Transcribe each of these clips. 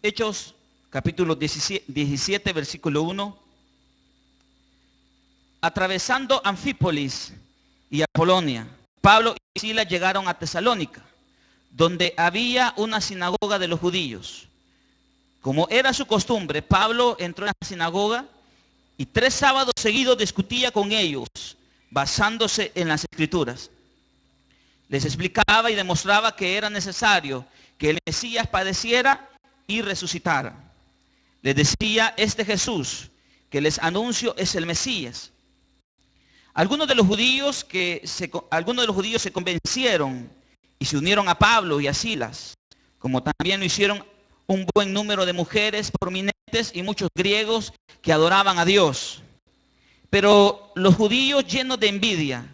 Hechos, capítulo 17, versículo 1. Atravesando Anfípolis y Apolonia, Pablo y Silas llegaron a Tesalónica, donde había una sinagoga de los judíos. Como era su costumbre, Pablo entró en la sinagoga y 3 sábados seguidos discutía con ellos, basándose en las Escrituras. Les explicaba y demostraba que era necesario que el Mesías padeciera y resucitara. Les decía: este Jesús que les anuncio es el Mesías. Algunos de los judíos se convencieron y se unieron a Pablo y a Silas, como también lo hicieron un buen número de mujeres prominentes y muchos griegos que adoraban a Dios. Pero los judíos, llenos de envidia,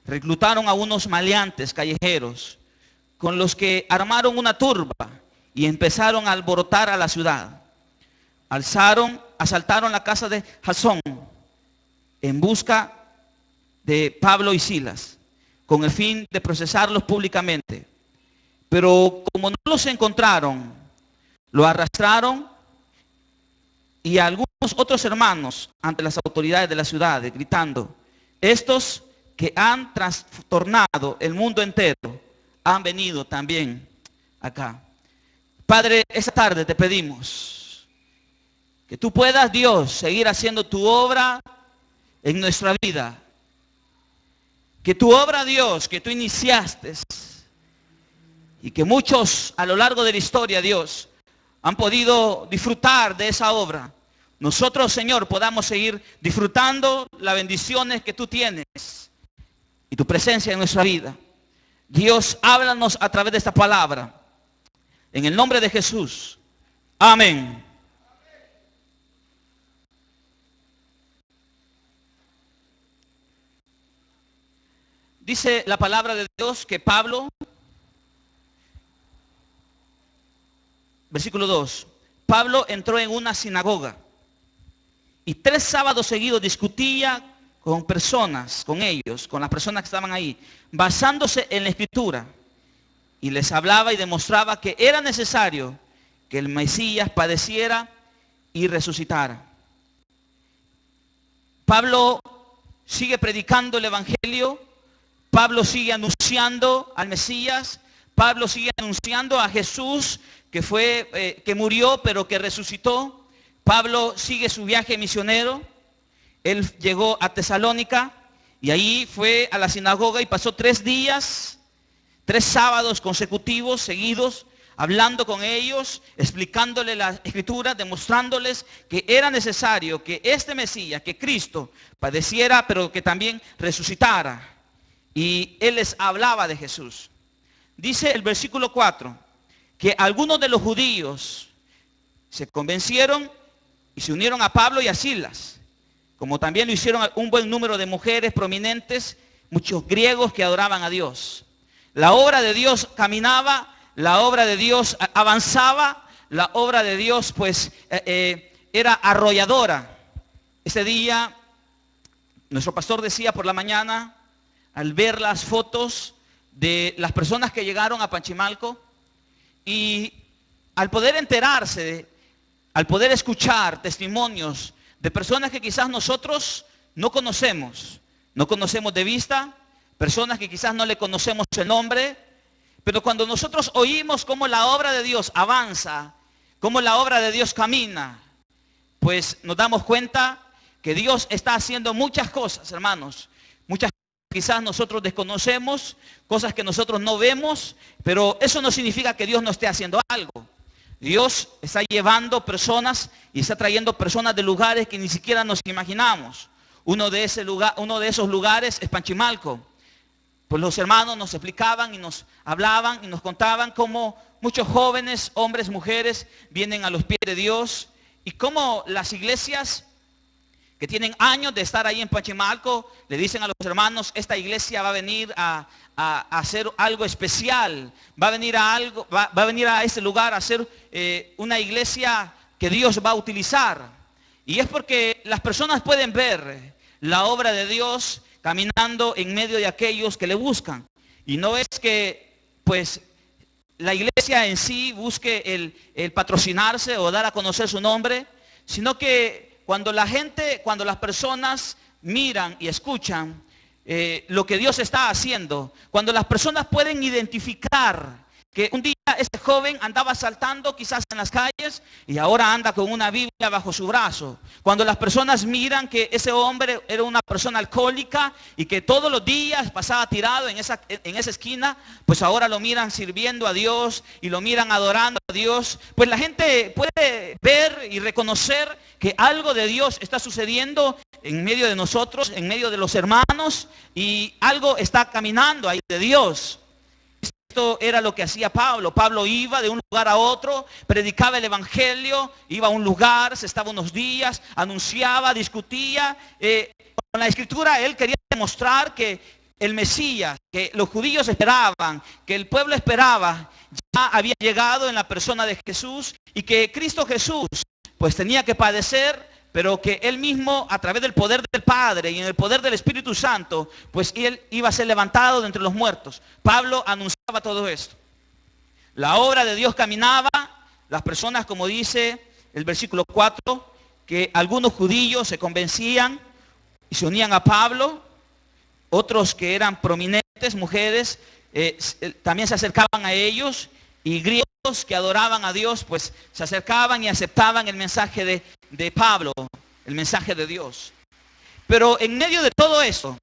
reclutaron a unos maleantes callejeros, con los que armaron una turba y empezaron a alborotar a la ciudad. Asaltaron la casa de Jasón en busca de Pablo y Silas, con el fin de procesarlos públicamente. Pero como no los encontraron, lo arrastraron y a algunos otros hermanos ante las autoridades de la ciudad, gritando: estos que han trastornado el mundo entero han venido también acá. Padre, esta tarde te pedimos que tú puedas, Dios, seguir haciendo tu obra en nuestra vida. Que tu obra, Dios, que tú iniciaste y que muchos a lo largo de la historia, Dios, han podido disfrutar de esa obra. Nosotros, Señor, podamos seguir disfrutando las bendiciones que tú tienes y tu presencia en nuestra vida. Dios, háblanos a través de esta palabra. En el nombre de Jesús. Amén. Dice la palabra de Dios que Pablo, versículo 2, Pablo entró en una sinagoga y 3 sábados seguidos discutía con ellos, con las personas que estaban ahí, basándose en la Escritura, y les hablaba y demostraba que era necesario que el Mesías padeciera y resucitara. Pablo sigue predicando el Evangelio. Pablo sigue anunciando al Mesías. Pablo sigue anunciando a Jesús que murió pero que resucitó. Pablo sigue su viaje misionero. Él llegó a Tesalónica y ahí fue a la sinagoga y pasó 3 días, 3 sábados consecutivos, seguidos, hablando con ellos, explicándole la Escritura, demostrándoles que era necesario que este Mesías, que Cristo, padeciera pero que también resucitara. Y él les hablaba de Jesús. Dice el versículo 4, que algunos de los judíos se convencieron y se unieron a Pablo y a Silas, como también lo hicieron un buen número de mujeres prominentes, muchos griegos que adoraban a Dios. La obra de Dios caminaba, la obra de Dios avanzaba, la obra de Dios era arrolladora. Ese día, nuestro pastor decía por la mañana, al ver las fotos de las personas que llegaron a Panchimalco, y al poder enterarse, al poder escuchar testimonios de personas que quizás nosotros no conocemos de vista, personas que quizás no le conocemos el nombre, pero cuando nosotros oímos cómo la obra de Dios avanza, cómo la obra de Dios camina, pues nos damos cuenta que Dios está haciendo muchas cosas, hermanos, muchas cosas que quizás nosotros desconocemos, cosas que nosotros no vemos, pero eso no significa que Dios no esté haciendo algo. Dios está llevando personas y está trayendo personas de lugares que ni siquiera nos imaginamos. Uno de esos lugares es Panchimalco. Pues los hermanos nos explicaban y nos hablaban y nos contaban cómo muchos jóvenes, hombres, mujeres, vienen a los pies de Dios, y cómo las iglesias que tienen años de estar ahí en Panchimalco le dicen a los hermanos: esta iglesia va a venir a hacer algo especial, va a venir a este lugar a hacer una iglesia que Dios va a utilizar. Y es porque las personas pueden ver la obra de Dios caminando en medio de aquellos que le buscan. Y no es que pues la iglesia en sí busque el patrocinarse o dar a conocer su nombre, sino que cuando las personas miran y escuchan lo que Dios está haciendo, cuando las personas pueden identificar que un día este joven andaba saltando quizás en las calles y ahora anda con una Biblia bajo su brazo. Cuando las personas miran que ese hombre era una persona alcohólica y que todos los días pasaba tirado en esa esquina, pues ahora lo miran sirviendo a Dios y lo miran adorando a Dios. Pues la gente puede ver y reconocer que algo de Dios está sucediendo en medio de nosotros, en medio de los hermanos, y algo está caminando ahí de Dios. Esto era lo que hacía Pablo. Pablo iba de un lugar a otro, predicaba el evangelio, iba a un lugar, se estaba unos días, anunciaba, discutía. Con la escritura él quería demostrar que el Mesías, que los judíos esperaban, que el pueblo esperaba, ya había llegado en la persona de Jesús, y que Cristo Jesús pues tenía que padecer, pero que él mismo, a través del poder del Padre y en el poder del Espíritu Santo, pues él iba a ser levantado de entre los muertos. Pablo anunciaba todo esto. La obra de Dios caminaba. Las personas, como dice el versículo 4, que algunos judíos se convencían y se unían a Pablo. Otros que eran prominentes, mujeres, también se acercaban a ellos, y griegos que adoraban a Dios, pues se acercaban y aceptaban el mensaje de Pablo, el mensaje de Dios. Pero en medio de todo eso,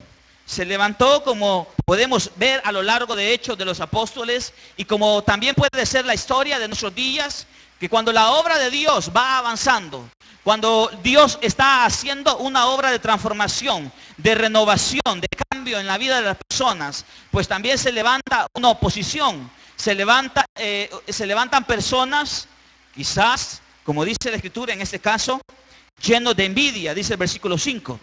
se levantó, como podemos ver a lo largo de Hechos de los Apóstoles, y como también puede ser la historia de nuestros días, que cuando la obra de Dios va avanzando, cuando Dios está haciendo una obra de transformación, de renovación, de cambio en la vida de las personas, pues también se levanta una oposición. Se levantan personas, quizás, como dice la Escritura en este caso, llenos de envidia, dice el versículo 5.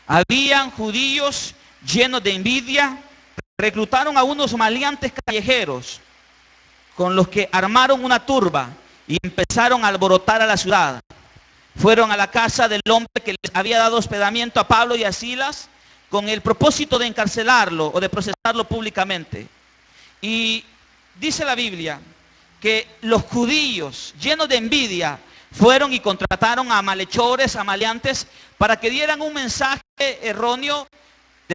Habían judíos llenos de envidia, reclutaron a unos maleantes callejeros, con los que armaron una turba y empezaron a alborotar a la ciudad. Fueron a la casa del hombre que les había dado hospedamiento a Pablo y a Silas, con el propósito de encarcelarlo o de procesarlo públicamente. Y dice la Biblia que los judíos, llenos de envidia, fueron y contrataron a malhechores, a maleantes, para que dieran un mensaje erróneo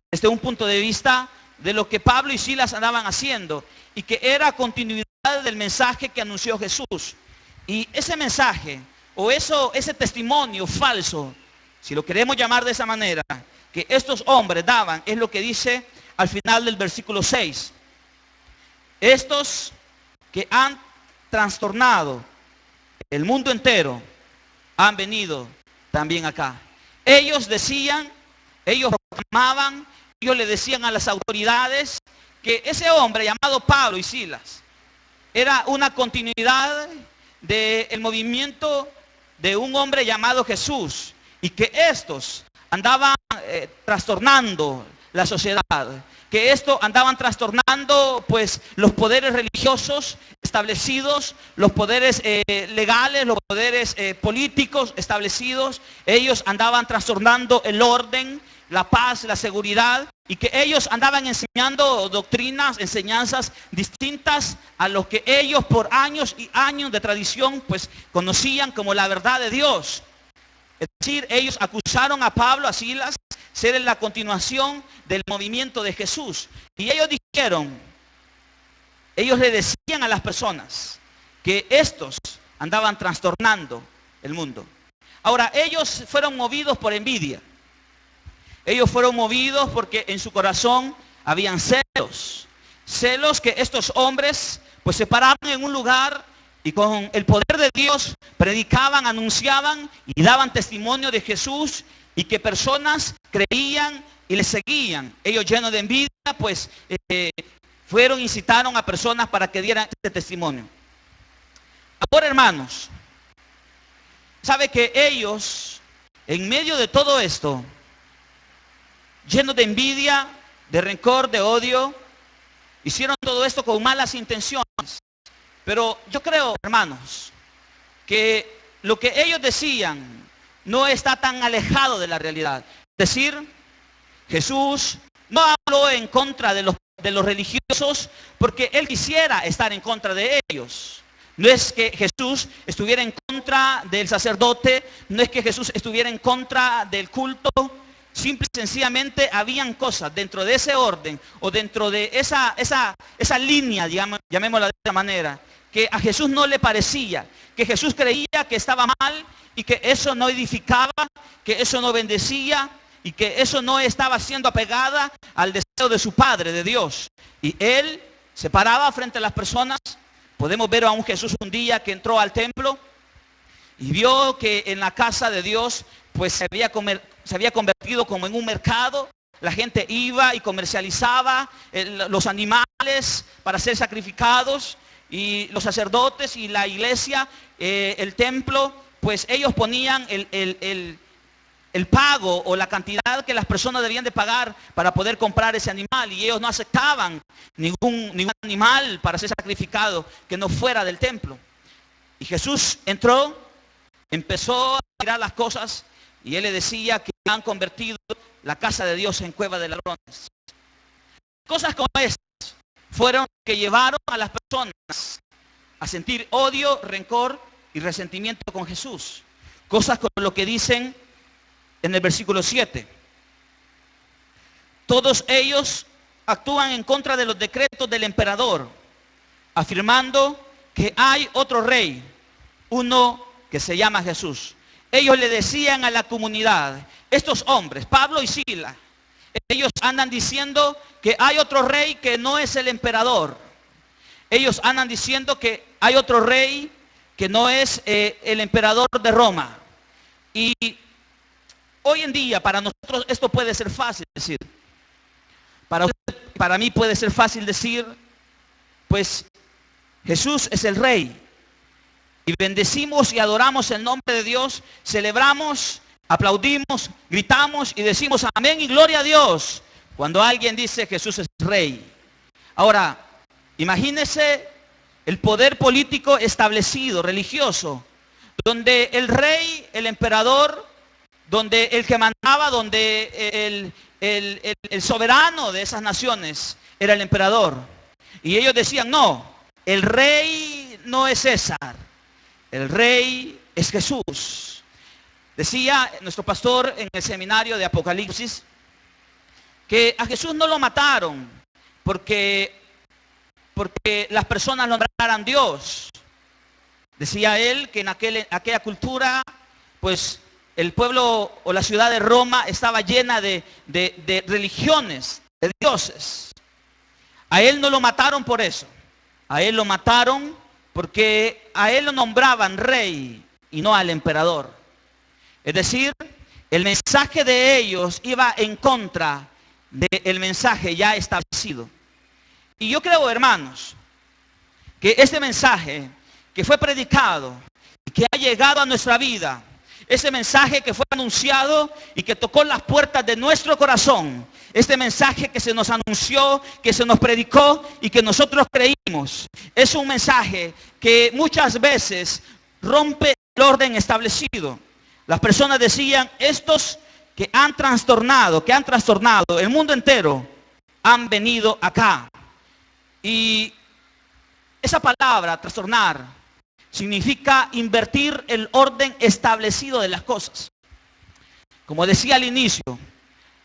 desde un punto de vista de lo que Pablo y Silas andaban haciendo, y que era continuidad del mensaje que anunció Jesús. Y ese mensaje, o ese testimonio falso, si lo queremos llamar de esa manera, que estos hombres daban, es lo que dice al final del versículo 6. Estos que han trastornado el mundo entero han venido también acá. Ellos decían, ellos proclamaban, ellos le decían a las autoridades que ese hombre llamado Pablo y Silas era una continuidad del movimiento de un hombre llamado Jesús, y que estos andaban trastornando la sociedad, que esto andaban trastornando pues los poderes religiosos establecidos, los poderes legales, los poderes políticos establecidos. Ellos andaban trastornando el orden, la paz, la seguridad, y que ellos andaban enseñando doctrinas, enseñanzas distintas a lo que ellos por años y años de tradición pues conocían como la verdad de Dios. Es decir, ellos acusaron a Pablo, a Silas, ser en la continuación del movimiento de Jesús. Y ellos dijeron, ellos le decían a las personas que estos andaban trastornando el mundo. Ahora, ellos fueron movidos por envidia. Ellos fueron movidos porque en su corazón habían celos. Celos que estos hombres pues se paraban en un lugar y con el poder de Dios predicaban, anunciaban y daban testimonio de Jesús, y que personas creían y les seguían. Ellos, llenos de envidia, pues incitaron a personas para que dieran este testimonio. Ahora, hermanos, sabe que ellos, en medio de todo esto, llenos de envidia, de rencor, de odio, hicieron todo esto con malas intenciones. Pero yo creo, hermanos, que lo que ellos decían no está tan alejado de la realidad. Es decir, Jesús no habló en contra de de los religiosos porque él quisiera estar en contra de ellos. No es que Jesús estuviera en contra del sacerdote, no es que Jesús estuviera en contra del culto. Simple y sencillamente habían cosas dentro de ese orden o dentro de esa línea, llamémosla de esa manera, que a Jesús no le parecía, que Jesús creía que estaba mal y que eso no edificaba, que eso no bendecía y que eso no estaba siendo apegada al deseo de su Padre, de Dios. Y él se paraba frente a las personas. Podemos ver a un Jesús un día que entró al templo y vio que en la casa de Dios pues se había convertido como en un mercado. La gente iba y comercializaba los animales para ser sacrificados, y los sacerdotes y la iglesia, el templo, pues ellos ponían el pago o la cantidad que las personas debían de pagar para poder comprar ese animal, y ellos no aceptaban ningún animal para ser sacrificado que no fuera del templo. Y Jesús entró, empezó a mirar las cosas, y él le decía que han convertido la casa de Dios en cueva de ladrones. Cosas como estas fueron que llevaron a las personas a sentir odio, rencor y resentimiento con Jesús. Cosas como lo que dicen en el versículo 7. Todos ellos actúan en contra de los decretos del emperador, afirmando que hay otro rey, uno que se llama Jesús. Ellos le decían a la comunidad, estos hombres, Pablo y Silas, ellos andan diciendo que hay otro rey que no es el emperador. Ellos andan diciendo que hay otro rey que no es el emperador de Roma. Y hoy en día para nosotros esto puede ser fácil decir. Para mí puede ser fácil decir, pues Jesús es el rey. Y bendecimos y adoramos el nombre de Dios, celebramos, aplaudimos, gritamos y decimos amén y gloria a Dios cuando alguien dice Jesús es rey. Ahora, imagínese el poder político establecido, religioso, donde el rey, el emperador, donde el que mandaba, donde el soberano de esas naciones era el emperador. Y ellos decían, no, el rey no es César, el rey es Jesús. Decía nuestro pastor en el seminario de Apocalipsis que a Jesús no lo mataron porque las personas lo nombraran Dios. Decía él que en aquella cultura, pues el pueblo o la ciudad de Roma estaba llena de religiones, de dioses. A él no lo mataron por eso. A él lo mataron porque a él lo nombraban rey y no al emperador. Es decir, el mensaje de ellos iba en contra del mensaje ya establecido. Y yo creo, hermanos, que este mensaje que fue predicado y que ha llegado a nuestra vida, ese mensaje que fue anunciado y que tocó las puertas de nuestro corazón, este mensaje que se nos anunció, que se nos predicó y que nosotros creímos, es un mensaje que muchas veces rompe el orden establecido. Las personas decían, estos que han trastornado el mundo entero, han venido acá. Y esa palabra, trastornar, significa invertir el orden establecido de las cosas. Como decía al inicio,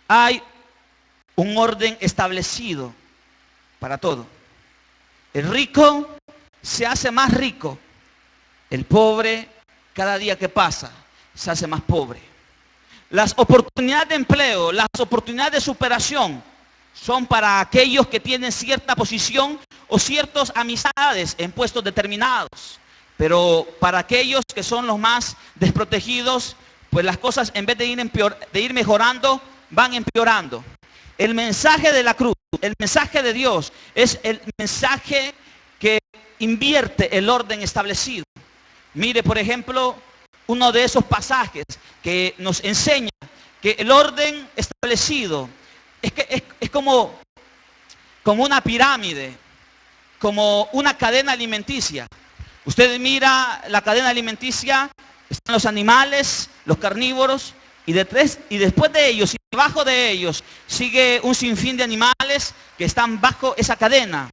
hay un orden establecido para todo. El rico se hace más rico. El pobre, cada día que pasa, se hace más pobre. Las oportunidades de empleo, las oportunidades de superación son para aquellos que tienen cierta posición o ciertas amistades en puestos determinados. Pero para aquellos que son los más desprotegidos, pues las cosas en vez de ir mejorando, van empeorando. El mensaje de la cruz, el mensaje de Dios, es el mensaje que invierte el orden establecido. Mire, por ejemplo, uno de esos pasajes que nos enseña que el orden establecido es como una pirámide, como una cadena alimenticia. Usted mira la cadena alimenticia, están los animales, los carnívoros, y después de ellos y debajo de ellos sigue un sinfín de animales que están bajo esa cadena.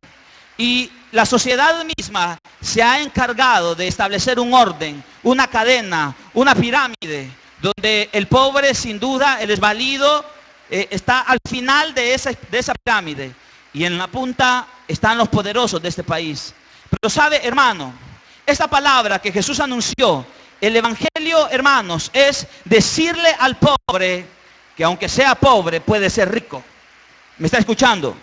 Y la sociedad misma se ha encargado de establecer un orden, una cadena, una pirámide, donde el pobre, sin duda, el desvalido, está al final de esa pirámide. Y en la punta están los poderosos de este país. Pero sabe, hermano, esta palabra que Jesús anunció, el evangelio, hermanos, es decirle al pobre que aunque sea pobre, puede ser rico. ¿Me está escuchando?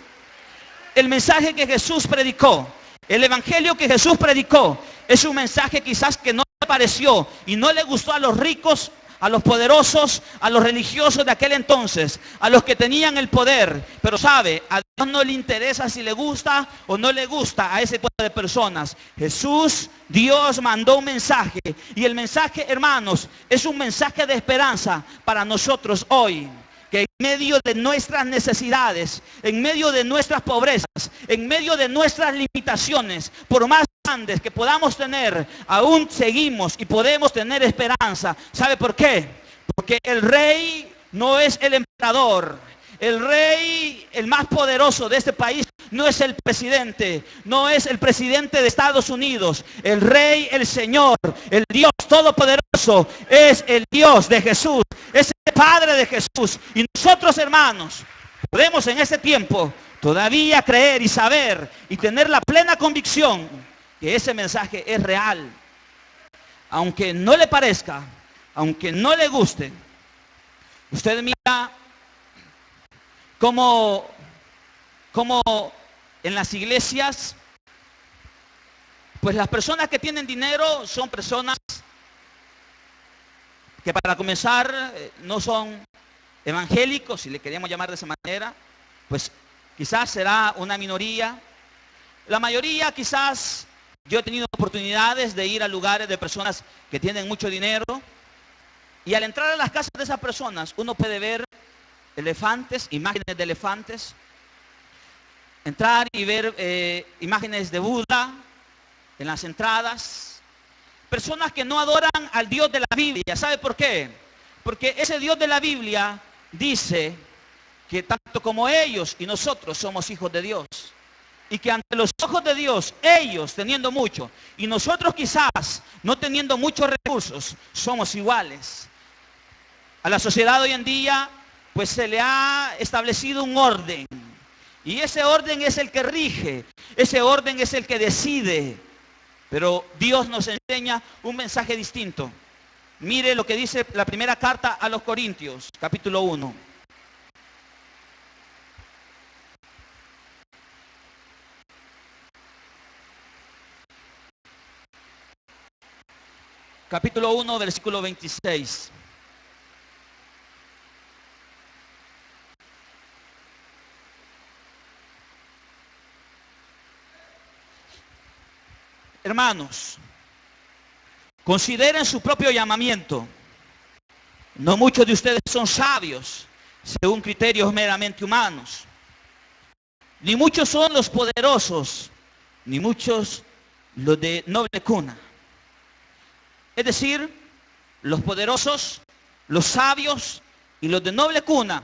El mensaje que Jesús predicó, el evangelio que Jesús predicó, es un mensaje quizás que no le pareció y no le gustó a los ricos, a los poderosos, a los religiosos de aquel entonces, a los que tenían el poder. Pero sabe, a Dios no le interesa si le gusta o no le gusta a ese tipo de personas. Jesús, Dios mandó un mensaje, y el mensaje, hermanos, es un mensaje de esperanza para nosotros hoy. Que en medio de nuestras necesidades, en medio de nuestras pobrezas, en medio de nuestras limitaciones, por más grandes que podamos tener, aún seguimos y podemos tener esperanza. ¿Sabe por qué? Porque el rey no es el emperador. El rey, el más poderoso de este país, no es el presidente, no es el presidente de Estados Unidos. El rey, el Señor, el Dios todopoderoso, es el Dios de Jesús, es el Padre de Jesús. Y nosotros, hermanos, podemos en este tiempo todavía creer y saber y tener la plena convicción que ese mensaje es real. Aunque no le parezca, aunque no le guste, usted mira como en las iglesias, pues las personas que tienen dinero son personas que, para comenzar, no son evangélicos, si le queríamos llamar de esa manera. Pues quizás será una minoría. La mayoría, quizás, yo he tenido oportunidades de ir a lugares de personas que tienen mucho dinero, y al entrar a las casas de esas personas uno puede ver elefantes, imágenes de elefantes, entrar y ver imágenes de Buda en las entradas, personas que no adoran al Dios de la Biblia. ¿Sabe por qué? Porque ese Dios de la Biblia dice que tanto como ellos y nosotros somos hijos de Dios, y que ante los ojos de Dios, ellos teniendo mucho y nosotros quizás no teniendo muchos recursos, somos iguales. A la sociedad hoy en día pues se le ha establecido un orden, y ese orden es el que rige, ese orden es el que decide. Pero Dios nos enseña un mensaje distinto. Mire lo que dice la primera carta a los Corintios, capítulo 1. Capítulo 1, versículo 26. Hermanos, consideren su propio llamamiento. No muchos de ustedes son sabios según criterios meramente humanos. Ni muchos son los poderosos, ni muchos los de noble cuna. Es decir, los poderosos, los sabios y los de noble cuna,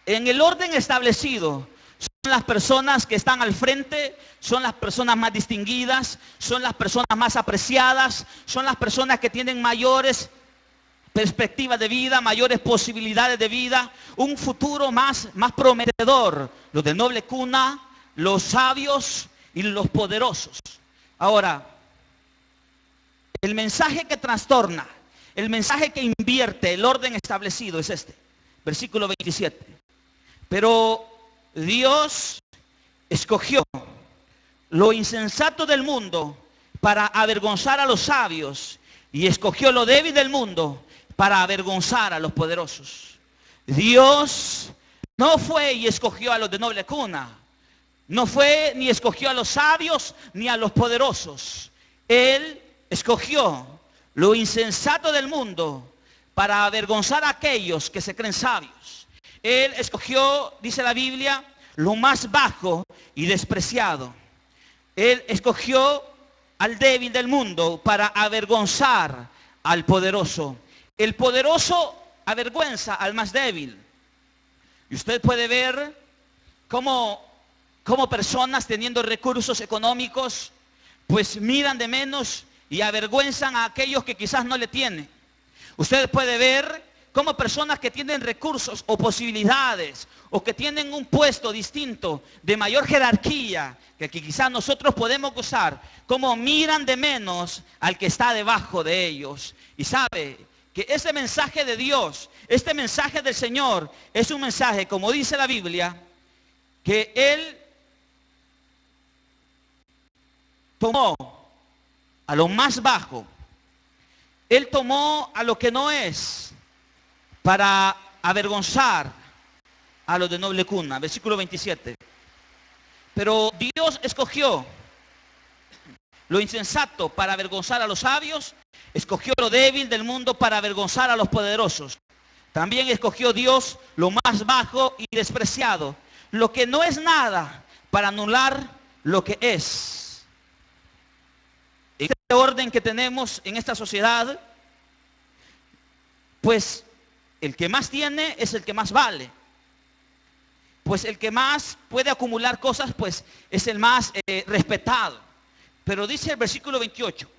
en el orden establecido, son las personas que están al frente, son las personas más distinguidas, son las personas más apreciadas, son las personas que tienen mayores perspectivas de vida, mayores posibilidades de vida, un futuro más prometedor. Los de noble cuna, los sabios y los poderosos. Ahora, el mensaje que trastorna, el mensaje que invierte el orden establecido es este, versículo 27. Pero Dios escogió lo insensato del mundo para avergonzar a los sabios, y escogió lo débil del mundo para avergonzar a los poderosos. Dios no fue y escogió a los de noble cuna, no fue ni escogió a los sabios ni a los poderosos. Él escogió lo insensato del mundo para avergonzar a aquellos que se creen sabios. Él escogió, dice la Biblia, lo más bajo y despreciado. Él escogió al débil del mundo para avergonzar al poderoso. El poderoso avergüenza al más débil. Y usted puede ver cómo personas teniendo recursos económicos, pues miran de menos y avergüenzan a aquellos que quizás no le tienen. Usted puede ver cómo personas que tienen recursos o posibilidades o que tienen un puesto distinto de mayor jerarquía que quizás nosotros podemos gozar, cómo miran de menos al que está debajo de ellos. Y sabe que ese mensaje de Dios, este mensaje del Señor, es un mensaje, como dice la Biblia, que Él tomó a lo más bajo. Él tomó a lo que no es para avergonzar a los de noble cuna. Versículo 27. Pero Dios escogió lo insensato para avergonzar a los sabios, escogió lo débil del mundo para avergonzar a los poderosos. También escogió Dios lo más bajo y despreciado, lo que no es nada, para anular lo que es. En este orden que tenemos en esta sociedad, pues el que más tiene es el que más vale. Pues el que más puede acumular cosas, pues es el más respetado. Pero dice el versículo 28,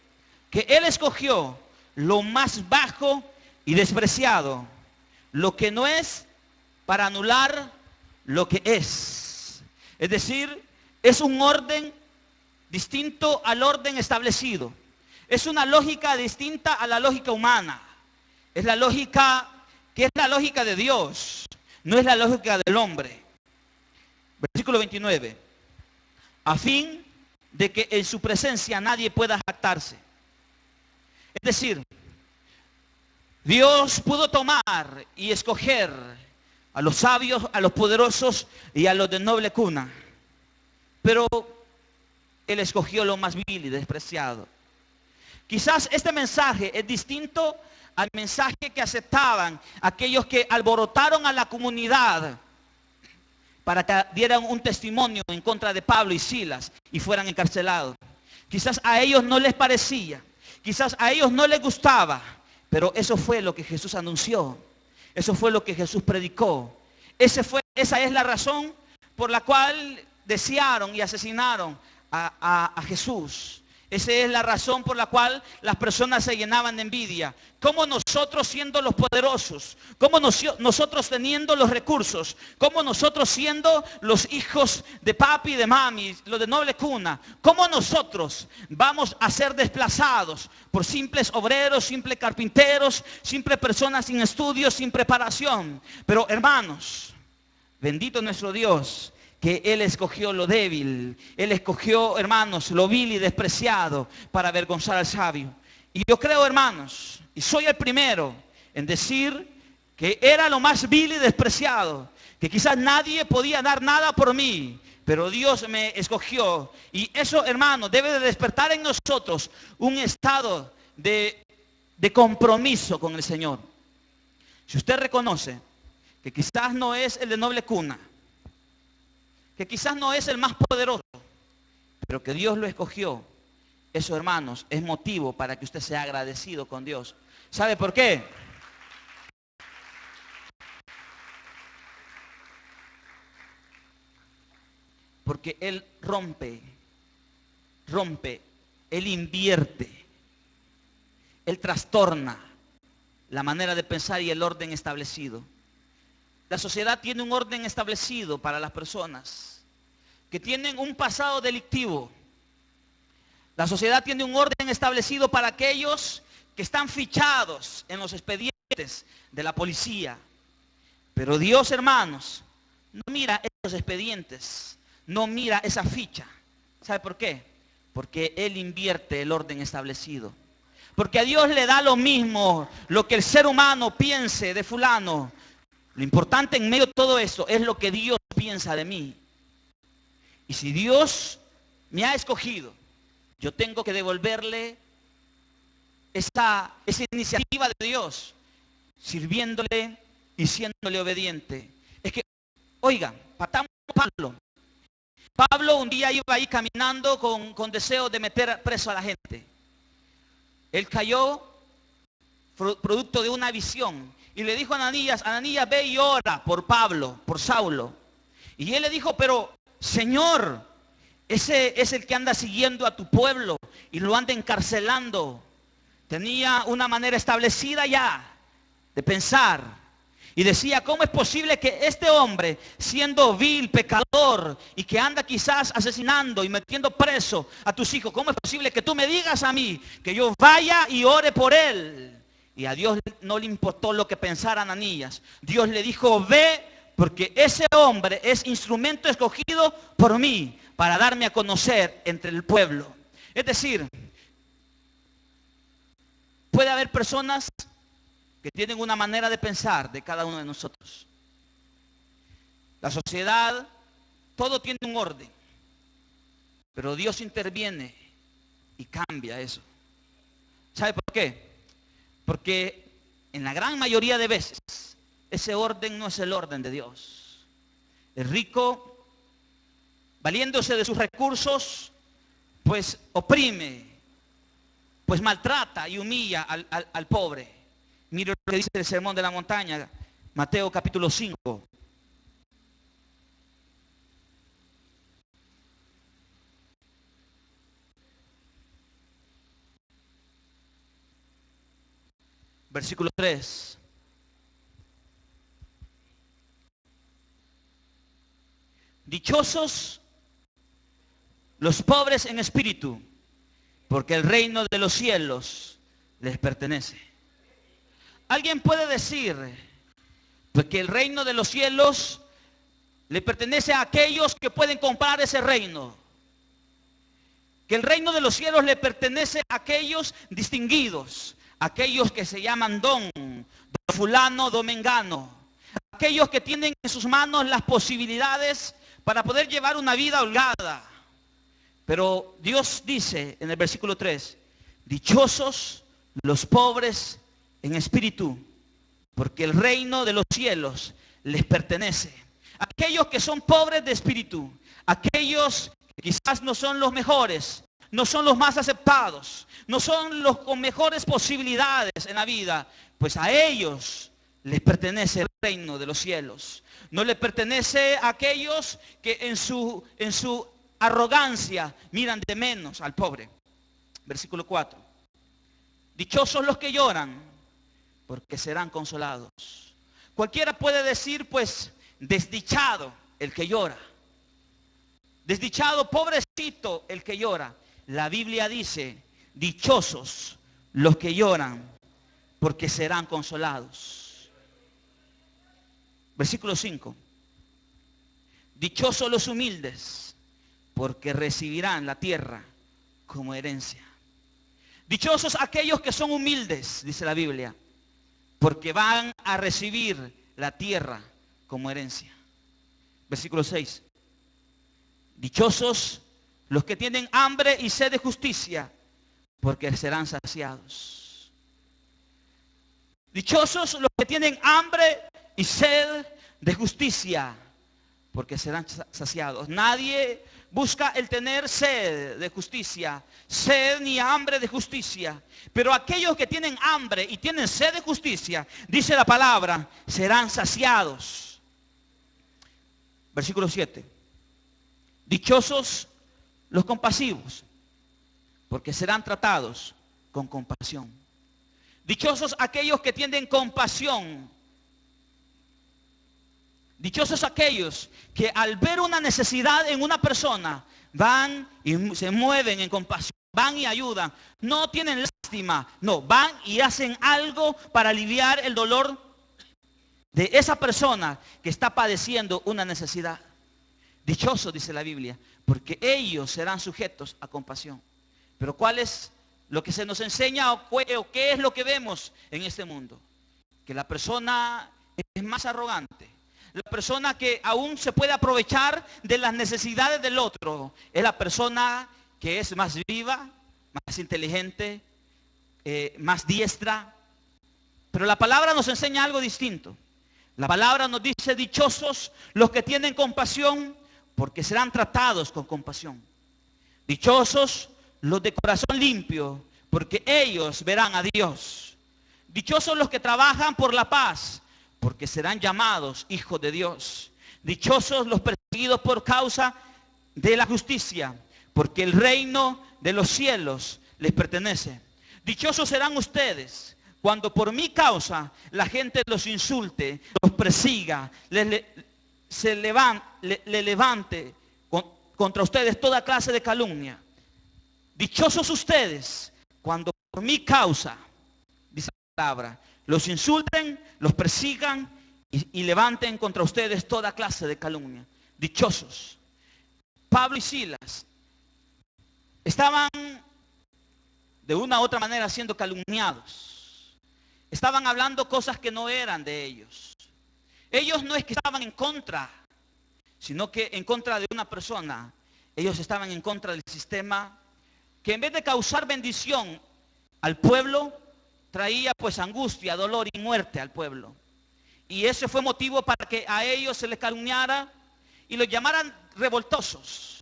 que Él escogió lo más bajo y despreciado, lo que no es, para anular lo que es. Es decir, es un orden distinto al orden establecido. Es una lógica distinta a la lógica humana. Es la lógica que es la lógica de Dios, no es la lógica del hombre. Versículo 29. A fin de que en su presencia nadie pueda jactarse. Es decir, Dios pudo tomar y escoger a los sabios, a los poderosos y a los de noble cuna. Pero Él escogió lo más vil y despreciado. Quizás este mensaje es distinto al mensaje que aceptaban aquellos que alborotaron a la comunidad para que dieran un testimonio en contra de Pablo y Silas y fueran encarcelados. Quizás a ellos no les parecía, quizás a ellos no les gustaba, pero eso fue lo que Jesús anunció, eso fue lo que Jesús predicó. Esa es la razón por la cual desearon y asesinaron a Jesús. Esa es la razón por la cual las personas se llenaban de envidia. Como nosotros siendo los poderosos, como nosotros teniendo los recursos, como nosotros siendo los hijos de papi y de mami, los de noble cuna, como nosotros vamos a ser desplazados por simples obreros, simples carpinteros, simples personas sin estudios, sin preparación. Pero hermanos, bendito nuestro Dios, que Él escogió lo débil. Él escogió, hermanos, lo vil y despreciado para avergonzar al sabio. Y yo creo, hermanos, y soy el primero en decir que era lo más vil y despreciado, que quizás nadie podía dar nada por mí, pero Dios me escogió. Y eso, hermanos, debe de despertar en nosotros un estado de compromiso con el Señor. Si usted reconoce que quizás no es el de noble cuna, que quizás no es el más poderoso, pero que Dios lo escogió, eso, hermanos, es motivo para que usted sea agradecido con Dios. ¿Sabe por qué? Porque Él rompe, Él invierte, Él trastorna la manera de pensar y el orden establecido. La sociedad tiene un orden establecido para las personas que tienen un pasado delictivo. La sociedad tiene un orden establecido para aquellos que están fichados en los expedientes de la policía. Pero Dios, hermanos, no mira esos expedientes, no mira esa ficha. ¿Sabe por qué? Porque Él invierte el orden establecido. Porque a Dios le da lo mismo lo que el ser humano piense de fulano. Lo importante en medio de todo esto es lo que Dios piensa de mí. Y si Dios me ha escogido, yo tengo que devolverle esa iniciativa de Dios, sirviéndole y siéndole obediente. Es que, oigan, patamos a Pablo. Pablo un día iba ahí caminando con deseo de meter preso a la gente. Él cayó producto de una visión. y le dijo a Ananías, Ananías, ve y ora por Pablo, por Saulo. Y él le dijo, pero Señor, ese es el que anda siguiendo a tu pueblo y lo anda encarcelando. Tenía una manera establecida ya de pensar. Y decía, ¿cómo es posible que este hombre, siendo vil, pecador, y que anda quizás asesinando y metiendo preso a tus hijos, cómo es posible que tú me digas a mí que yo vaya y ore por él? Y a Dios no le importó lo que pensara Ananías. Dios le dijo, ve, porque ese hombre es instrumento escogido por mí para darme a conocer entre el pueblo. Es decir, puede haber personas que tienen una manera de pensar de cada uno de nosotros. La sociedad, todo tiene un orden, pero Dios interviene y cambia eso. ¿Sabe por qué? Porque en la gran mayoría de veces ese orden no es el orden de Dios. El rico, valiéndose de sus recursos, pues oprime, pues maltrata y humilla al pobre. Mire lo que dice el Sermón de la Montaña, Mateo capítulo 5. Versículo 3. Dichosos los pobres en espíritu, porque el reino de los cielos les pertenece. Alguien puede decir, pues, que el reino de los cielos le pertenece a aquellos que pueden comprar ese reino. Que el reino de los cielos le pertenece a aquellos distinguidos, aquellos que se llaman don fulano, don mengano, aquellos que tienen en sus manos las posibilidades para poder llevar una vida holgada. Pero Dios dice en el versículo 3, dichosos los pobres en espíritu, porque el reino de los cielos les pertenece. Aquellos que son pobres de espíritu, aquellos que quizás no son los mejores, no son los más aceptados, no son los con mejores posibilidades en la vida, pues a ellos les pertenece el reino de los cielos. No les pertenece a aquellos que en su arrogancia miran de menos al pobre. Versículo 4. Dichosos los que lloran, porque serán consolados. Cualquiera puede decir, pues, desdichado el que llora. Desdichado, pobrecito el que llora. La Biblia dice, dichosos los que lloran, porque serán consolados. Versículo 5. Dichosos los humildes, porque recibirán la tierra como herencia. Dichosos aquellos que son humildes, dice la Biblia, porque van a recibir la tierra como herencia. Versículo 6. Dichosos los que tienen hambre y sed de justicia, porque serán saciados. Dichosos los que tienen hambre y sed de justicia, porque serán saciados. Nadie busca el tener sed de justicia, sed ni hambre de justicia. Pero aquellos que tienen hambre y tienen sed de justicia, dice la palabra, serán saciados. Versículo 7. Dichosos los compasivos, porque serán tratados con compasión. Dichosos aquellos que tienen compasión. Dichosos aquellos que al ver una necesidad en una persona, van y se mueven en compasión, van y ayudan. No tienen lástima, no, van y hacen algo para aliviar el dolor de esa persona que está padeciendo una necesidad. Dichosos, dice la Biblia, porque ellos serán sujetos a compasión. Pero ¿cuál es lo que se nos enseña o qué es lo que vemos en este mundo? Que la persona es más arrogante. La persona que aún se puede aprovechar de las necesidades del otro es la persona que es más viva, más inteligente, más diestra. Pero la palabra nos enseña algo distinto. La palabra nos dice, dichosos los que tienen compasión, porque serán tratados con compasión. Dichosos los de corazón limpio, porque ellos verán a Dios. Dichosos los que trabajan por la paz, porque serán llamados hijos de Dios. Dichosos los perseguidos por causa de la justicia, porque el reino de los cielos les pertenece. Dichosos serán ustedes cuando por mi causa la gente los insulte, los persiga, se levante contra ustedes toda clase de calumnia. Dichosos ustedes cuando por mi causa, dice la palabra, los insulten, los persigan y levanten contra ustedes toda clase de calumnia. Dichosos. Pablo y Silas estaban de una u otra manera siendo calumniados. Estaban hablando cosas que no eran de ellos. Ellos no es que estaban en contra, sino que en contra de una persona. Ellos estaban en contra del sistema que en vez de causar bendición al pueblo, traía pues angustia, dolor y muerte al pueblo. Y ese fue motivo para que a ellos se les calumniara y los llamaran revoltosos.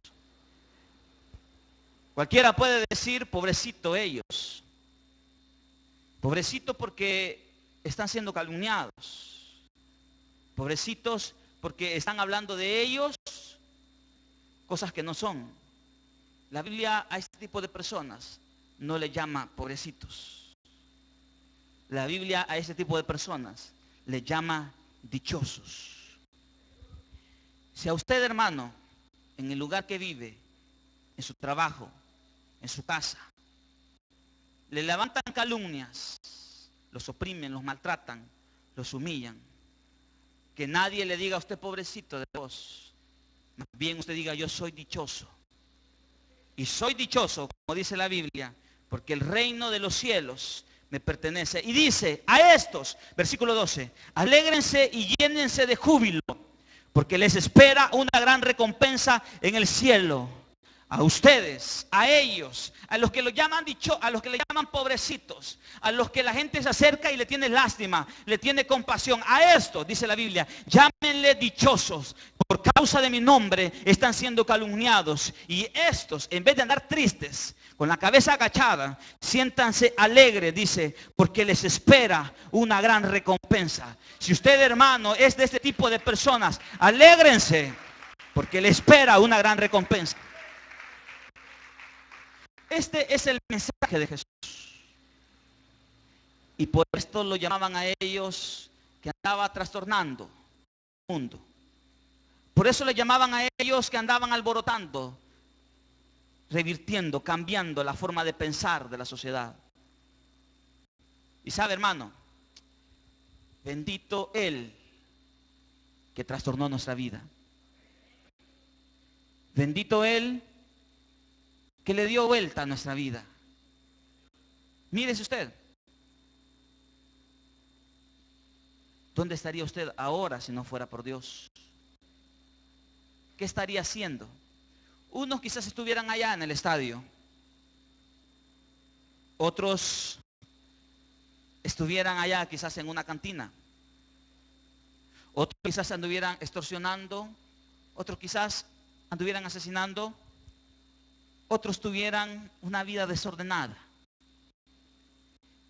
Cualquiera puede decir, pobrecito ellos. Pobrecito porque están siendo calumniados. Pobrecitos porque están hablando de ellos cosas que no son. La Biblia a este tipo de personas no le llama pobrecitos. La Biblia a este tipo de personas le llama dichosos. Si a usted, hermano, en el lugar que vive, en su trabajo, en su casa, le levantan calumnias, los oprimen, los maltratan, los humillan, que nadie le diga a usted pobrecito de vos, más bien usted diga yo soy dichoso. Y soy dichoso, como dice la Biblia, porque el reino de los cielos me pertenece. Y dice a estos, versículo 12, alégrense y llénense de júbilo, porque les espera una gran recompensa en el cielo. A ustedes, a ellos, a los que lo llaman a los que le llaman pobrecitos, a los que la gente se acerca y le tiene lástima, le tiene compasión, a estos, dice la Biblia, llámenle dichosos. Por causa de mi nombre están siendo calumniados. Y estos, en vez de andar tristes, con la cabeza agachada, siéntanse alegres, dice, porque les espera una gran recompensa. Si usted, hermano, es de este tipo de personas, alégrense, porque le espera una gran recompensa. Este es el mensaje de Jesús. Y por esto lo llamaban a ellos que andaba trastornando el mundo. Por eso le llamaban a ellos que andaban alborotando, revirtiendo, cambiando la forma de pensar de la sociedad. Y sabe, hermano, bendito Él que trastornó nuestra vida. Bendito Él que le dio vuelta a nuestra vida. Mírese usted. ¿Dónde estaría usted ahora si no fuera por Dios? ¿Qué estaría haciendo? Unos quizás estuvieran allá en el estadio. Otros estuvieran allá quizás en una cantina. Otros quizás anduvieran extorsionando. Otros quizás anduvieran asesinando. Otros tuvieran una vida desordenada.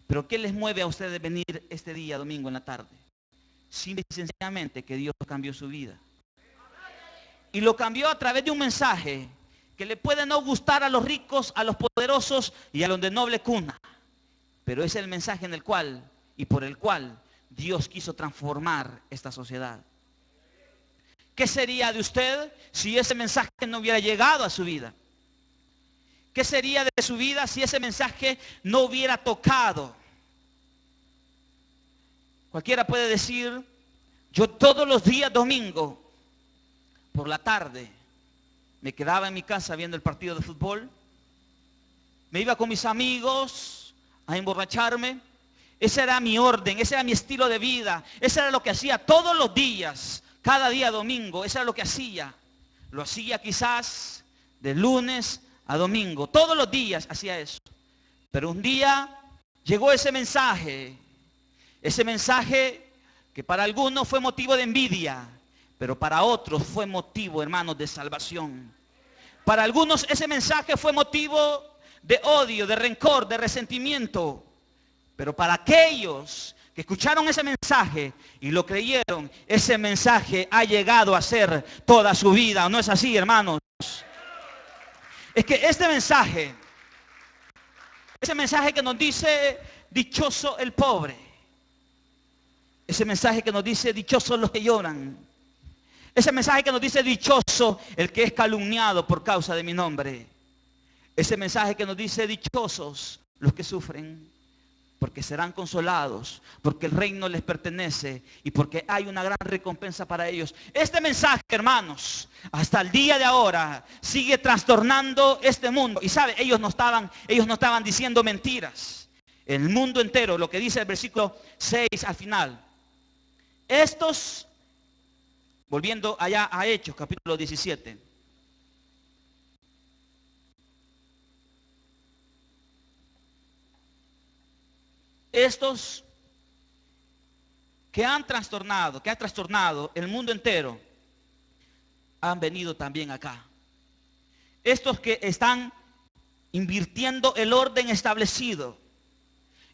Pero ¿qué les mueve a ustedes venir este día, domingo en la tarde? Simple y sencillamente que Dios cambió su vida. Y lo cambió a través de un mensaje que le puede no gustar a los ricos, a los poderosos y a los de noble cuna. Pero es el mensaje en el cual y por el cual Dios quiso transformar esta sociedad. ¿Qué sería de usted si ese mensaje no hubiera llegado a su vida? ¿Qué sería de su vida si ese mensaje no hubiera tocado? Cualquiera puede decir, yo todos los días domingo, por la tarde, me quedaba en mi casa viendo el partido de fútbol, me iba con mis amigos a emborracharme. Ese era mi orden, ese era mi estilo de vida, ese era lo que hacía todos los días, cada día domingo, ese era lo que hacía. Lo hacía quizás de lunes a domingo, todos los días hacía eso. Pero un día llegó ese mensaje que para algunos fue motivo de envidia, pero para otros fue motivo, hermanos, de salvación. Para algunos ese mensaje fue motivo de odio, de rencor, de resentimiento. Pero para aquellos que escucharon ese mensaje y lo creyeron, ese mensaje ha llegado a ser toda su vida. ¿No es así, hermanos? Es que ese mensaje que nos dice dichoso el pobre, ese mensaje que nos dice dichosos los que lloran, ese mensaje que nos dice dichoso el que es calumniado por causa de mi nombre, ese mensaje que nos dice dichosos los que sufren, porque serán consolados, porque el reino les pertenece y porque hay una gran recompensa para ellos. Este mensaje, hermanos, hasta el día de ahora sigue trastornando este mundo. Y sabe, ellos no estaban diciendo mentiras. El mundo entero, lo que dice el versículo 6 al final. Estos, volviendo allá a Hechos, capítulo 17. Estos que han trastornado el mundo entero, han venido también acá. Estos que están invirtiendo el orden establecido.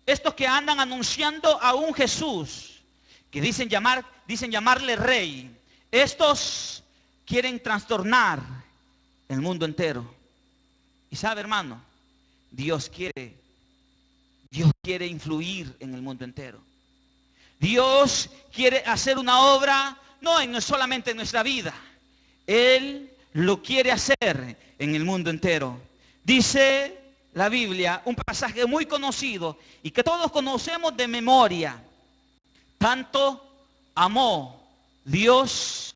Estos que andan anunciando a un Jesús que dicen llamarle rey. Estos quieren trastornar el mundo entero. Y sabe, hermano, Dios quiere influir en el mundo entero. Dios quiere hacer una obra, no solamente en nuestra vida. Él lo quiere hacer en el mundo entero. Dice la Biblia, un pasaje muy conocido y que todos conocemos de memoria. Tanto amó Dios,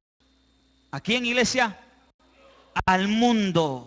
¿a quién, iglesia? Al mundo.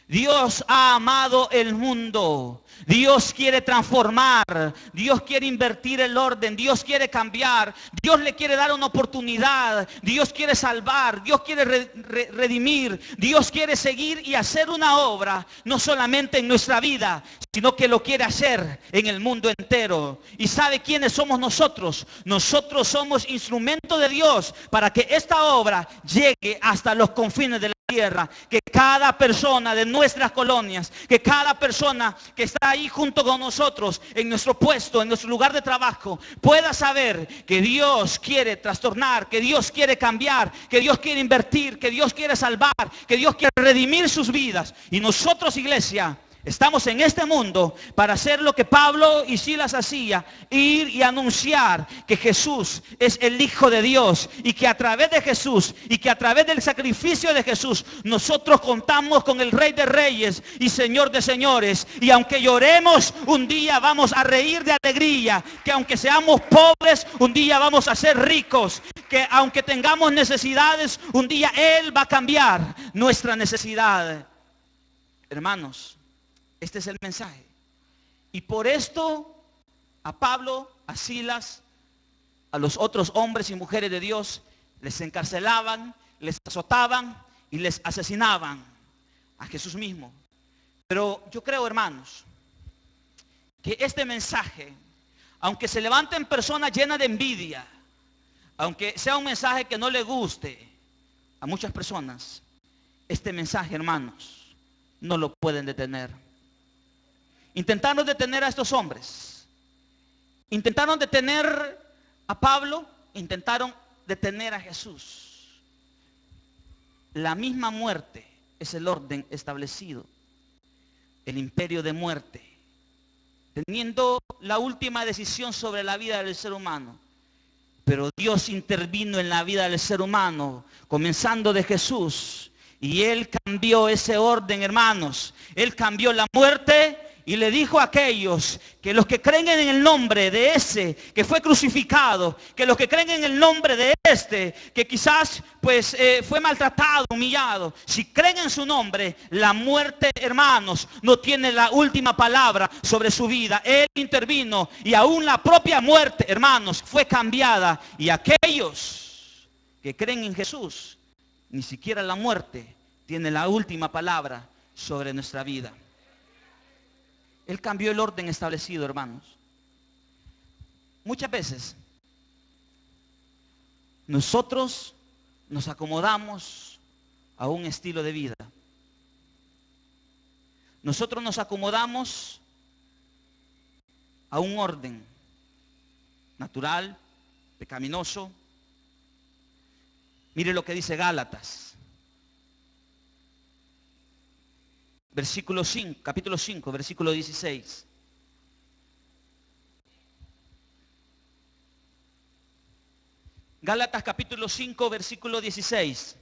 Dios ha amado el mundo. Dios quiere transformar. Dios quiere invertir el orden. Dios quiere cambiar. Dios le quiere dar una oportunidad. Dios quiere salvar. Dios quiere redimir. Dios quiere seguir y hacer una obra, no solamente en nuestra vida, sino que lo quiere hacer en el mundo entero. ¿Y sabe quiénes somos nosotros? Nosotros somos instrumento de Dios para que esta obra llegue hasta los confines de la tierra, que cada persona de nuestras colonias, que cada persona que está ahí junto con nosotros, en nuestro puesto, en nuestro lugar de trabajo, pueda saber que Dios quiere trastornar, que Dios quiere cambiar, que Dios quiere invertir, que Dios quiere salvar, que Dios quiere redimir sus vidas. Y nosotros, iglesia, estamos en este mundo para hacer lo que Pablo y Silas hacía, ir y anunciar que Jesús es el Hijo de Dios y que a través de Jesús y que a través del sacrificio de Jesús nosotros contamos con el Rey de Reyes y Señor de Señores. Y aunque lloremos, un día vamos a reír de alegría, que aunque seamos pobres, un día vamos a ser ricos, que aunque tengamos necesidades, un día Él va a cambiar nuestra necesidad. Hermanos, este es el mensaje. Y por esto a Pablo, a Silas, a los otros hombres y mujeres de Dios, les encarcelaban, les azotaban y les asesinaban. A Jesús mismo. Pero yo creo, hermanos, que este mensaje, aunque se levanten personas llenas de envidia, aunque sea un mensaje que no le guste a muchas personas, este mensaje, hermanos, no lo pueden detener. Intentaron detener a estos hombres. Intentaron detener a Pablo. Intentaron detener a Jesús. La misma muerte es el orden establecido. El imperio de muerte. Teniendo la última decisión sobre la vida del ser humano. Pero Dios intervino en la vida del ser humano, comenzando de Jesús. Y Él cambió ese orden, hermanos. Él cambió la muerte. Y le dijo a aquellos que los que creen en el nombre de ese que fue crucificado, que los que creen en el nombre de este que quizás fue maltratado, humillado, si creen en su nombre, la muerte, hermanos, no tiene la última palabra sobre su vida. Él intervino y aún la propia muerte, hermanos, fue cambiada. Y aquellos que creen en Jesús, ni siquiera la muerte tiene la última palabra sobre nuestra vida. Él cambió el orden establecido, hermanos. Muchas veces nosotros nos acomodamos a un estilo de vida. Nosotros nos acomodamos a un orden natural, pecaminoso. Mire lo que dice Gálatas, versículo 5, capítulo 5, versículo 16. Gálatas capítulo 5, versículo 16.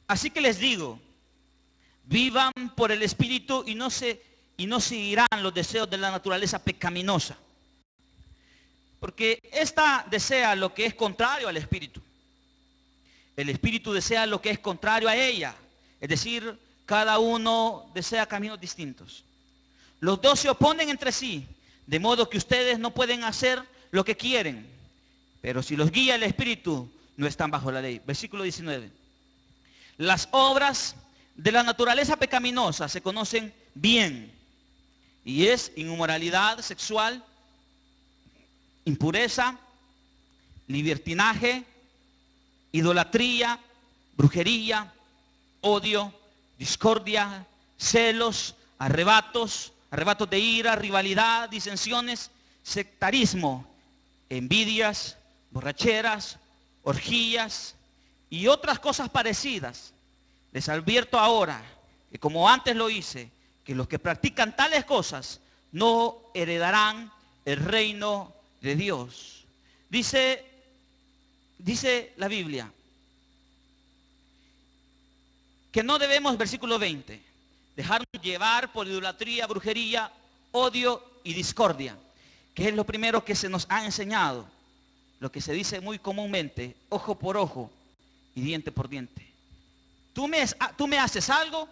Así que les digo, vivan por el Espíritu y no seguirán los deseos de la naturaleza pecaminosa. Porque esta desea lo que es contrario al Espíritu. El Espíritu desea lo que es contrario a ella. Es decir, cada uno desea caminos distintos. Los dos se oponen entre sí, de modo que ustedes no pueden hacer lo que quieren. Pero si los guía el Espíritu, no están bajo la ley. Versículo 19. Las obras de la naturaleza pecaminosa se conocen bien. Y es inmoralidad sexual, impureza, libertinaje, idolatría, brujería, odio, discordia, celos, arrebatos de ira, rivalidad, disensiones, sectarismo, envidias, borracheras, orgías y otras cosas parecidas. Les advierto ahora que, como antes lo hice, que los que practican tales cosas no heredarán el reino de Dios. Dice la Biblia que no debemos, versículo 20, dejarnos llevar por idolatría, brujería, odio y discordia, que es lo primero que se nos ha enseñado, lo que se dice muy comúnmente, ojo por ojo y diente por diente. Tú me haces algo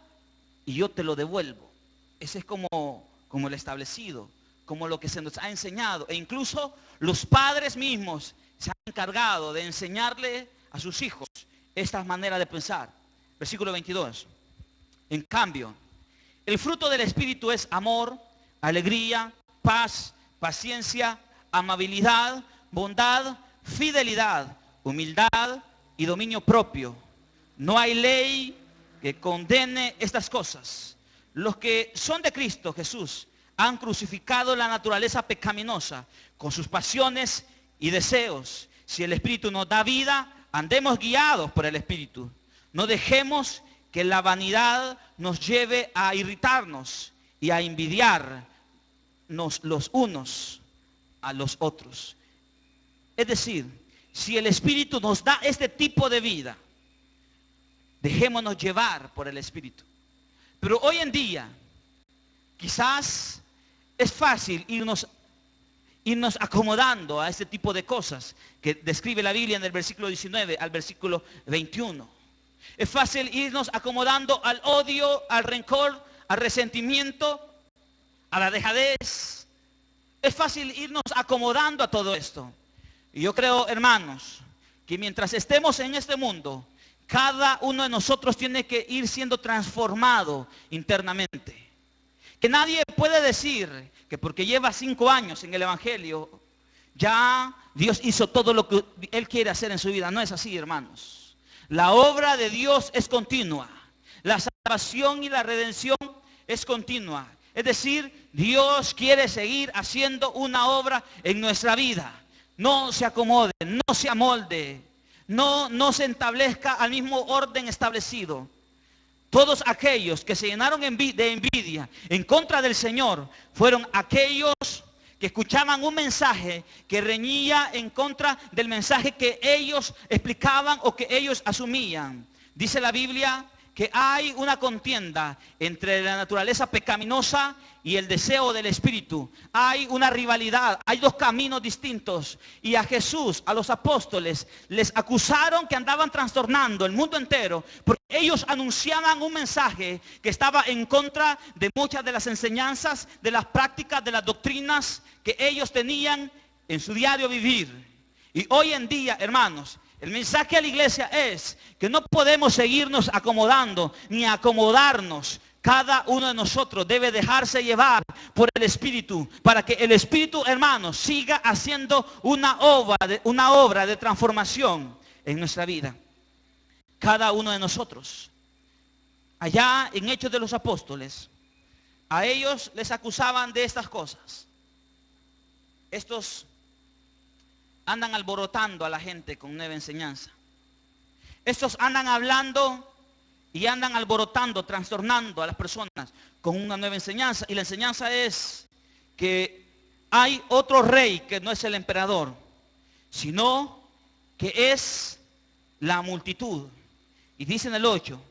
y yo te lo devuelvo. Ese es como el establecido, como lo que se nos ha enseñado. E incluso los padres mismos se han encargado de enseñarle a sus hijos esta manera de pensar. Versículo 22. En cambio, el fruto del Espíritu es amor, alegría, paz, paciencia, amabilidad, bondad, fidelidad, humildad y dominio propio. No hay ley que condene estas cosas. Los que son de Cristo Jesús han crucificado la naturaleza pecaminosa con sus pasiones y deseos. Si el Espíritu nos da vida, andemos guiados por el Espíritu. No dejemos que la vanidad nos lleve a irritarnos y a envidiarnos los unos a los otros. Es decir, si el Espíritu nos da este tipo de vida, dejémonos llevar por el Espíritu. Pero hoy en día, quizás es fácil irnos acomodando a este tipo de cosas que describe la Biblia en el versículo 19 al versículo 21. Es fácil irnos acomodando al odio, al rencor, al resentimiento, a la dejadez. Es fácil irnos acomodando a todo esto. Y yo creo, hermanos, que mientras estemos en este mundo, cada uno de nosotros tiene que ir siendo transformado internamente. Que nadie puede decir que porque lleva 5 años en el Evangelio, ya Dios hizo todo lo que Él quiere hacer en su vida. No es así, hermanos. La obra de Dios es continua. La salvación y la redención es continua. Es decir, Dios quiere seguir haciendo una obra en nuestra vida. No se acomode, no se amolde, no se establezca al mismo orden establecido. Todos aquellos que se llenaron de envidia en contra del Señor fueron aquellos que escuchaban un mensaje que reñía en contra del mensaje que ellos explicaban o que ellos asumían. Dice la Biblia que hay una contienda entre la naturaleza pecaminosa y el deseo del Espíritu. Hay una rivalidad, hay 2 caminos distintos. Y a Jesús, a los apóstoles, les acusaron que andaban trastornando el mundo entero porque ellos anunciaban un mensaje que estaba en contra de muchas de las enseñanzas, de las prácticas, de las doctrinas que ellos tenían en su diario vivir. Y hoy en día, hermanos, el mensaje a la iglesia es que no podemos seguirnos acomodando ni acomodarnos. Cada uno de nosotros debe dejarse llevar por el Espíritu para que el Espíritu, hermanos, siga haciendo una obra de transformación en nuestra vida. Cada uno de nosotros. allá en Hechos de los Apóstoles, a ellos les acusaban de estas cosas. Estos andan alborotando a la gente con nueva enseñanza. Estos andan hablando y andan alborotando, trastornando a las personas con una nueva enseñanza. Y la enseñanza es que hay otro rey que no es el emperador, sino que es la multitud. Y dice en el 8,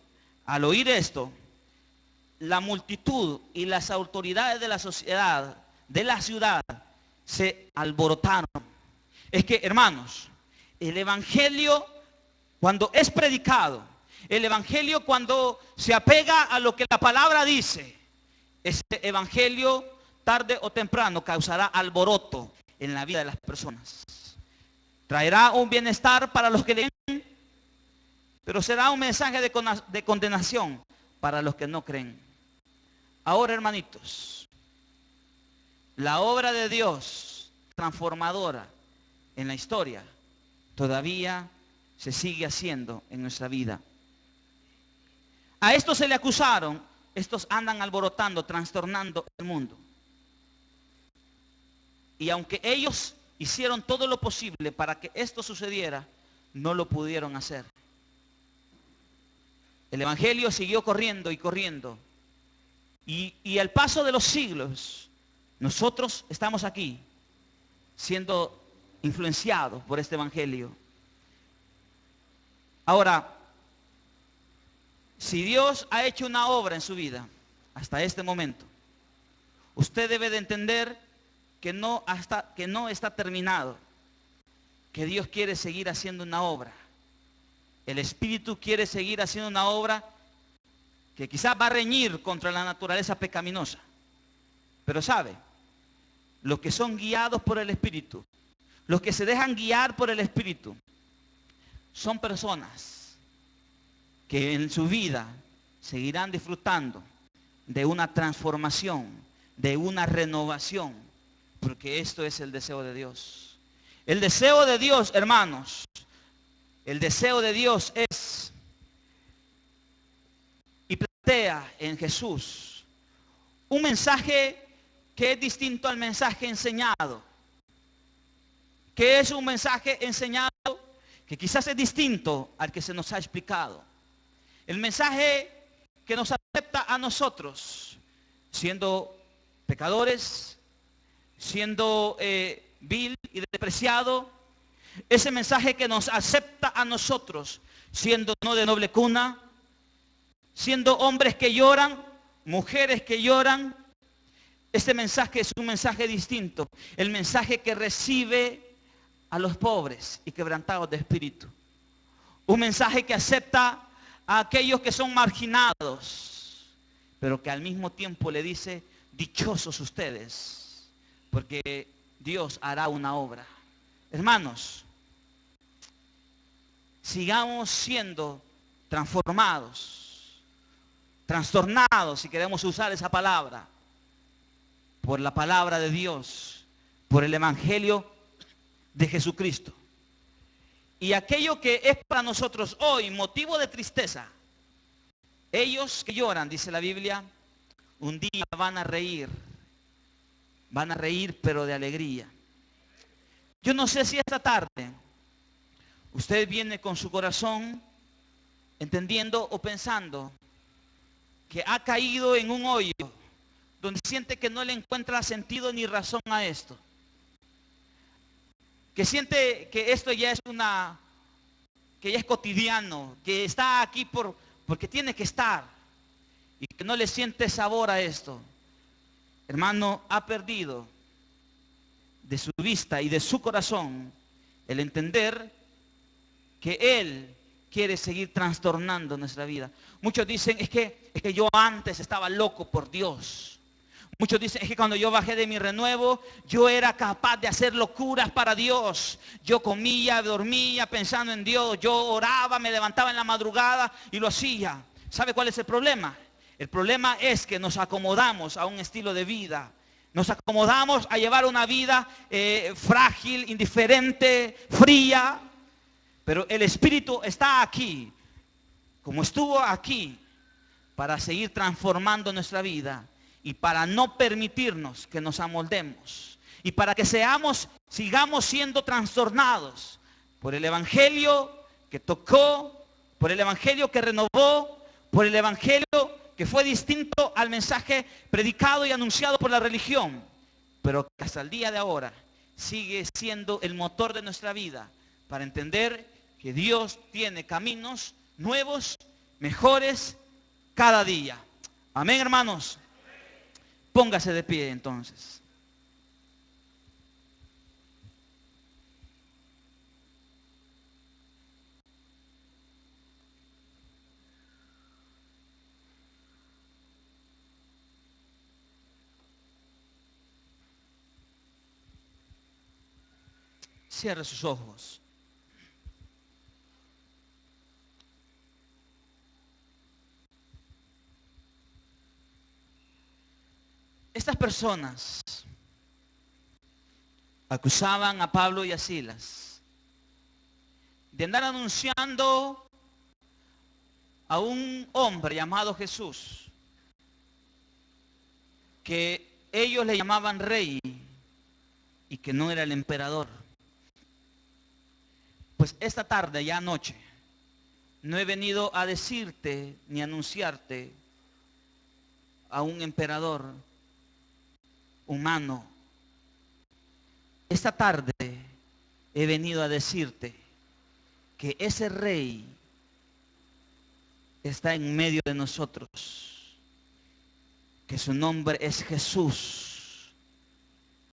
al oír esto, la multitud y las autoridades de la sociedad, de la ciudad, se alborotaron. Es que, hermanos, el evangelio cuando es predicado, el evangelio cuando se apega a lo que la palabra dice, este evangelio tarde o temprano causará alboroto en la vida de las personas. Traerá un bienestar para los que leen, pero será un mensaje de condenación para los que no creen. Ahora, hermanitos, la obra de Dios transformadora en la historia todavía se sigue haciendo en nuestra vida. A estos se le acusaron, estos andan alborotando, trastornando el mundo. Y aunque ellos hicieron todo lo posible para que esto sucediera, no lo pudieron hacer. El evangelio siguió corriendo y corriendo. Y al paso de los siglos, nosotros estamos aquí siendo influenciados por este evangelio. Ahora, si Dios ha hecho una obra en su vida hasta este momento, usted debe de entender que no está terminado, que Dios quiere seguir haciendo una obra. El Espíritu quiere seguir haciendo una obra que quizás va a reñir contra la naturaleza pecaminosa. Pero sabe, los que son guiados por el Espíritu, los que se dejan guiar por el Espíritu, son personas que en su vida seguirán disfrutando de una transformación, de una renovación, porque esto es el deseo de Dios. El deseo de Dios, hermanos, el deseo de Dios es, y plantea en Jesús, un mensaje que es distinto al mensaje enseñado. Que es un mensaje enseñado que quizás es distinto al que se nos ha explicado. El mensaje que nos acepta a nosotros, siendo pecadores, siendo vil y despreciado. Ese mensaje que nos acepta a nosotros, siendo no de noble cuna, siendo hombres que lloran, mujeres que lloran. Este mensaje es un mensaje distinto. El mensaje que recibe a los pobres y quebrantados de espíritu. Un mensaje que acepta a aquellos que son marginados, pero que al mismo tiempo le dice, dichosos ustedes, porque Dios hará una obra. Hermanos, sigamos siendo transformados, trastornados, si queremos usar esa palabra, por la palabra de Dios, por el evangelio de Jesucristo. Y aquello que es para nosotros hoy motivo de tristeza, ellos que lloran, dice la Biblia, un día van a reír pero de alegría. Yo no sé si esta tarde usted viene con su corazón entendiendo o pensando que ha caído en un hoyo donde siente que no le encuentra sentido ni razón a esto. Que siente que esto ya es que ya es cotidiano, que está aquí porque tiene que estar, y que no le siente sabor a esto. Hermano, ha perdido de su vista y de su corazón el entender que Él quiere seguir trastornando nuestra vida. Muchos dicen, es que yo antes estaba loco por Dios. Muchos dicen, es que cuando yo bajé de mi renuevo, yo era capaz de hacer locuras para Dios. Yo comía, dormía pensando en Dios. Yo oraba, me levantaba en la madrugada y lo hacía. ¿Sabe cuál es el problema? El problema es que nos acomodamos a un estilo de vida. Nos acomodamos a llevar una vida frágil, indiferente, fría. Pero el Espíritu está aquí, como estuvo aquí, para seguir transformando nuestra vida y para no permitirnos que nos amoldemos y para que sigamos siendo trastornados por el evangelio que tocó, por el evangelio que renovó, por el evangelio que fue distinto al mensaje predicado y anunciado por la religión, pero que hasta el día de ahora sigue siendo el motor de nuestra vida para entender que Dios tiene caminos nuevos, mejores cada día. Amén, hermanos. Póngase de pie entonces. Cierre sus ojos. Estas personas acusaban a Pablo y a Silas de andar anunciando a un hombre llamado Jesús, que ellos le llamaban rey y que no era el emperador. Pues esta tarde, ya anoche, no he venido a decirte ni a anunciarte a un emperador humano. Esta tarde he venido a decirte que ese rey está en medio de nosotros, que su nombre es Jesús.